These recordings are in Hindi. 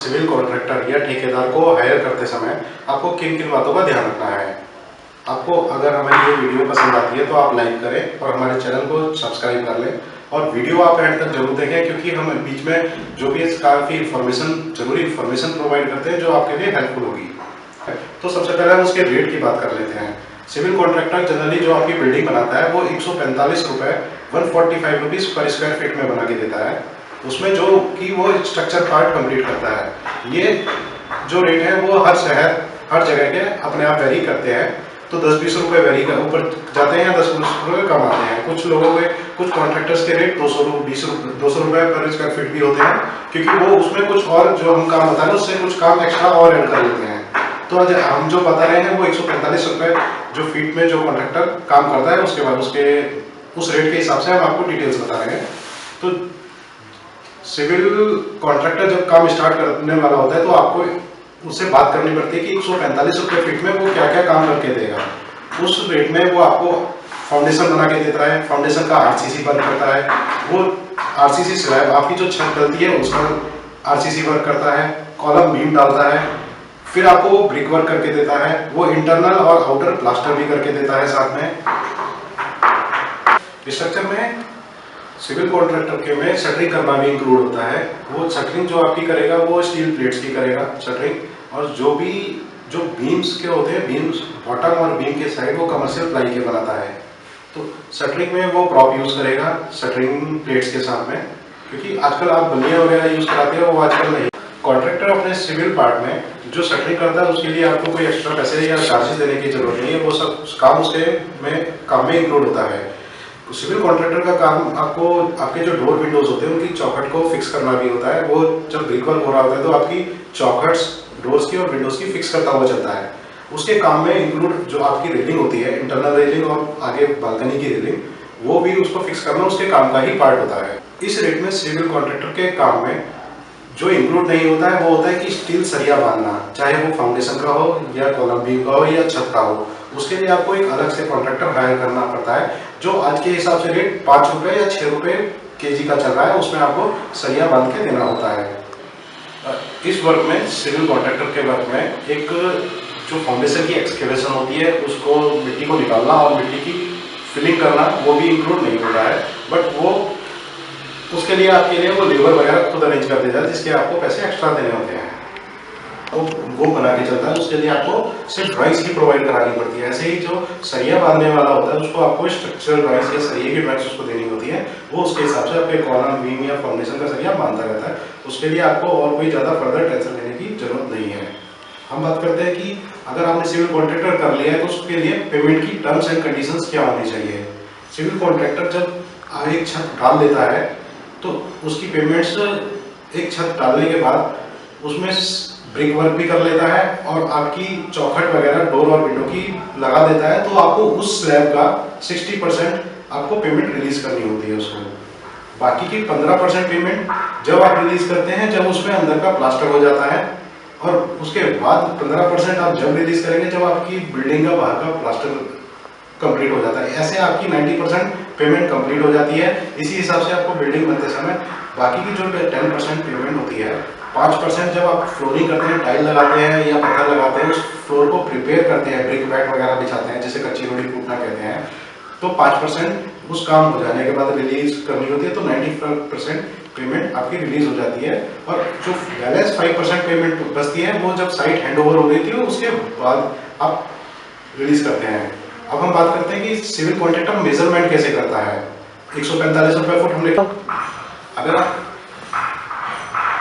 सिविल कॉन्ट्रैक्टर या ठेकेदार को हायर करते समय आपको किन किन बातों का ध्यान रखना है। आपको अगर हमारी ये वीडियो पसंद आती है तो आप लाइक करें और हमारे चैनल को सब्सक्राइब कर लें और वीडियो आप एंड तक जरूर देखें, क्योंकि हम बीच में जो भी काफ़ी जरूरी इन्फॉर्मेशन प्रोवाइड करते हैं जो आपके लिए हेल्पफुल होगी। तो सबसे पहले हम उसके रेट की बात कर लेते हैं। सिविल कॉन्ट्रैक्टर जनरली जो आपकी बिल्डिंग बनाता है वो 145 रुपये 145 रुपीज़ पर स्क्वायर फीट में बना के देता है। उसमें जो कि वो स्ट्रक्चर पार्ट कंप्लीट करता है। ये जो रेट है वो हर शहर हर जगह के अपने आप वेरी करते हैं। तो 10-20 रुपये वेरी कर ऊपर जाते हैं, 10-20 रुपये कम आते हैं। कुछ लोगों के कुछ कॉन्ट्रैक्टर्स के रेट 200 रुपये पर स्क्वायर फीट भी होते हैं, क्योंकि वो उसमें कुछ और जो हम काम बता रहे हैं उससे कुछ काम एक्स्ट्रा और ऐड कर लेते हैं। तो आज हम जो बता रहे हैं वो 145 रुपये जो फीट में जो कॉन्ट्रैक्टर काम करता है उसके बाद उस रेट के हिसाब से हम आपको डिटेल्स बता रहे हैं। तो सिविल कॉन्ट्रैक्टर जब काम स्टार्ट करने वाला होता है तो आपको उससे बात करनी पड़ती है कि 145 रुपये फीट में वो क्या क्या काम करके देगा। उस रेट में वो आपको फाउंडेशन बना के देता है, फाउंडेशन का आरसीसी वर्क करता है, वो आरसीसी स्लैब आपकी जो छत डलती है उसका आरसीसी वर्क करता है, कॉलम बीम डालता है, फिर आपको वो ब्रिक वर्क करके देता है, वो इंटरनल और आउटर प्लास्टर भी करके देता है साथ में। स्ट्रक्चर में सिविल कॉन्ट्रैक्टर के में शटरिंग करना भी इंक्लूड होता है। वो शटरिंग जो आपकी करेगा वो स्टील प्लेट्स की करेगा शटरिंग, और जो बीम्स के होते हैं, बीम्स बॉटम और बीम के साइड वो कमर्शियल प्लाई के बनाता है। तो शटरिंग में वो प्रॉप यूज करेगा शटरिंग प्लेट्स के साथ में, क्योंकि आजकल आप बल्लियाँ वगैरह यूज कराते हैं वो आजकल नहीं। कॉन्ट्रैक्टर अपने सिविल पार्ट में जो शटरिंग करता है उसके लिए आपको कोई एक्स्ट्रा पैसे या चार्जेस देने की जरूरत नहीं है, वो सब काम उसके काम में इंक्लूड होता है। सिविल कॉन्ट्रैक्टर का काम आपको आपके जो डोर विंडोज होते हैं उनकी चौखट को फिक्स करना भी होता है। वो जब ब्रिक वर्क हो रहा होता है तो आपकी चौखट्स डोर्स की और विंडोज की फिक्स करता हुआ चलता है। उसके काम में इंक्लूड जो आपकी रेलिंग होती है, इंटरनल रेलिंग और आगे बालकनी की रेलिंग, वो भी उसको फिक्स करना उसके काम का ही पार्ट होता है। इस रेट में सिविल कॉन्ट्रैक्टर के काम में जो इंक्लूड नहीं होता है वो होता है कि स्टील सरिया बांधना, चाहे वो फाउंडेशन का हो या कॉलम बीम का हो या छत का हो। उसके लिए आपको एक अलग से कॉन्ट्रैक्टर हायर करना पड़ता है, जो आज के हिसाब से रेट 5 रुपये या 6 रुपये केजी का चल रहा है। उसमें आपको सरिया बांध के देना होता है। इस वर्क में सिविल कॉन्ट्रैक्टर के वर्क में एक जो फाउंडेशन की एक्सकेवेशन होती है उसको मिट्टी को निकालना और मिट्टी की फिलिंग करना वो भी इंक्लूड नहीं होता है, बट वो उसके लिए आपके लिए वो लेबर वगैरह खुद अरेंज कर देता है, जिसके आपको पैसे एक्स्ट्रा देने होते हैं। वो बना के चलता है, उसके लिए आपको सिर्फ ड्राइंग्स ही प्रोवाइड करानी पड़ती है। ऐसे ही जो सरिया बांधने वाला होता है उसको आपको स्ट्रक्चरल ड्राइंग्स या सरिये की ड्राइंग्स उसको देनी होती है। वो उसके हिसाब से आपके कॉलम बीम या फाउंडेशन का सरिया बांधता रहता है। उसके लिए आपको और कोई ज़्यादा फर्दर टेंशन लेने की जरूरत नहीं है। हम बात करते हैं कि अगर आपने सिविल कॉन्ट्रैक्टर कर लिया है तो उसके लिए पेमेंट की टर्म्स एंड कंडीशंस क्या होनी चाहिए। सिविल कॉन्ट्रैक्टर जब एक छत डाल देता है तो उसकी पेमेंट्स एक छत डालने के बाद उसमें ब्रिक वर्क भी कर लेता है और आपकी चौखट वगैरह डोर और विंडो की लगा देता है, तो आपको उस स्लैब का 60% आपको पेमेंट रिलीज करनी होती है उसको। बाकी की 15% पेमेंट जब आप रिलीज करते हैं जब उसमें अंदर का प्लास्टर हो जाता है, और उसके बाद 15% आप जब रिलीज करेंगे जब आपकी बिल्डिंग का बाहर का प्लास्टर कंप्लीट हो जाता है। ऐसे आपकी 90% पेमेंट कंप्लीट हो जाती है। इसी हिसाब से आपको बिल्डिंग बनते समय बाकी की जो 10% पेमेंट होती है, 5% जब आप फ्लोरिंग करते हैं, टाइल लगाते हैं या पत्थर लगाते हैं, उस फ्लोर को प्रिपेयर करते हैं, ब्रिक बैट वगैरह बिछाते हैं जिसे कच्ची रोटी कूटना कहते हैं, तो 5% उस काम हो जाने के बाद रिलीज करनी होती है। तो 90% पेमेंट आपकी रिलीज हो जाती है, और जो बैलेंस 5% पेमेंट बचती है वो जब साइट हैंड ओवर हो गई थी उसके बाद आप रिलीज करते हैं। अब हम बात करते हैं कि सिविल कॉन्ट्रैक्टर मेजरमेंट कैसे करता है। 145 रुपये फुट हमने, अगर आप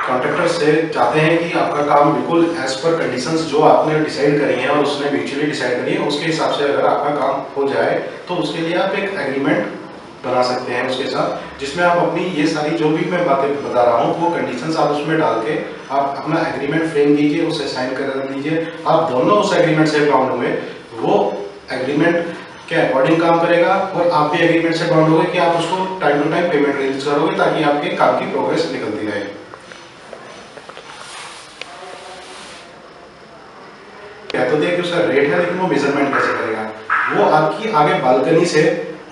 कॉन्ट्रैक्टर से चाहते हैं कि आपका काम बिल्कुल एज पर कंडीशंस जो आपने डिसाइड करी हैं और उसने म्यूचुअली डिसाइड करी है उसके हिसाब से अगर आपका काम हो जाए तो उसके लिए आप एक एग्रीमेंट बना सकते हैं उसके साथ, जिसमें आप अपनी ये सारी जो भी मैं बातें बता रहा हूँ वो कंडीशंस आप उसमें डाल के आप अपना एग्रीमेंट फ्रेम कीजिए, उसे साइन कर दीजिए। आप दोनों उस एग्रीमेंट से बाउंड हुए, वो एग्रीमेंट के अकॉर्डिंग काम करेगा और आप भी एग्रीमेंट से बाउंड होंगे कि आप उसको time to time payment release करोगे ताकि आपके काम की प्रोग्रेस निकलती रहे। तो देखिए उसका रेट है, लेकिन वो मेजरमेंट कैसे करेगा। वो आपकी आगे बालकनी से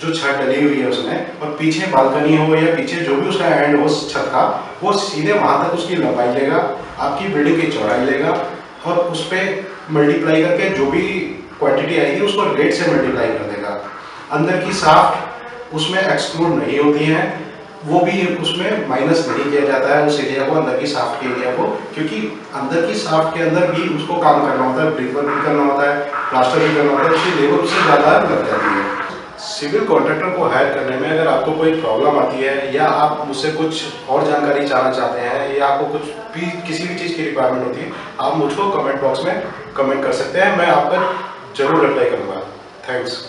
जो छत डली हुई है उसमें, और पीछे बालकनी हो या पीछे जो भी उसका एंड हो छत का, वो सीधे वहाँ तक उसकी लंबाई लेगा, आपकी बिल्डिंग की चौड़ाई लेगा, और उस पर मल्टीप्लाई करके जो भी क्वांटिटी आएगी उसको रेट से मल्टीप्लाई कर देगा। अंदर की साफ्ट उसमें एक्सक्लूड नहीं होती हैं, वो भी उसमें माइनस नहीं किया जाता है उस एरिया को, अंदर की साफ्ट के एरिया को, क्योंकि अंदर की साफ्ट के अंदर भी उसको काम करना होता है, ब्रिक वर्क भी करना होता है, प्लास्टर भी करना होता है, उसकी लेबर उससे ज़्यादा लग जाती है। सिविल कॉन्ट्रैक्टर को हायर करने में अगर आपको कोई प्रॉब्लम आती है, या आप मुझसे कुछ और जानकारी जानना चाहते हैं, या आपको कुछ भी किसी भी चीज़ की रिक्वायरमेंट होती है, आप मुझको कमेंट बॉक्स में कमेंट कर सकते हैं, मैं आपका जरूर रिप्लाई करूँगा। थैंक्स।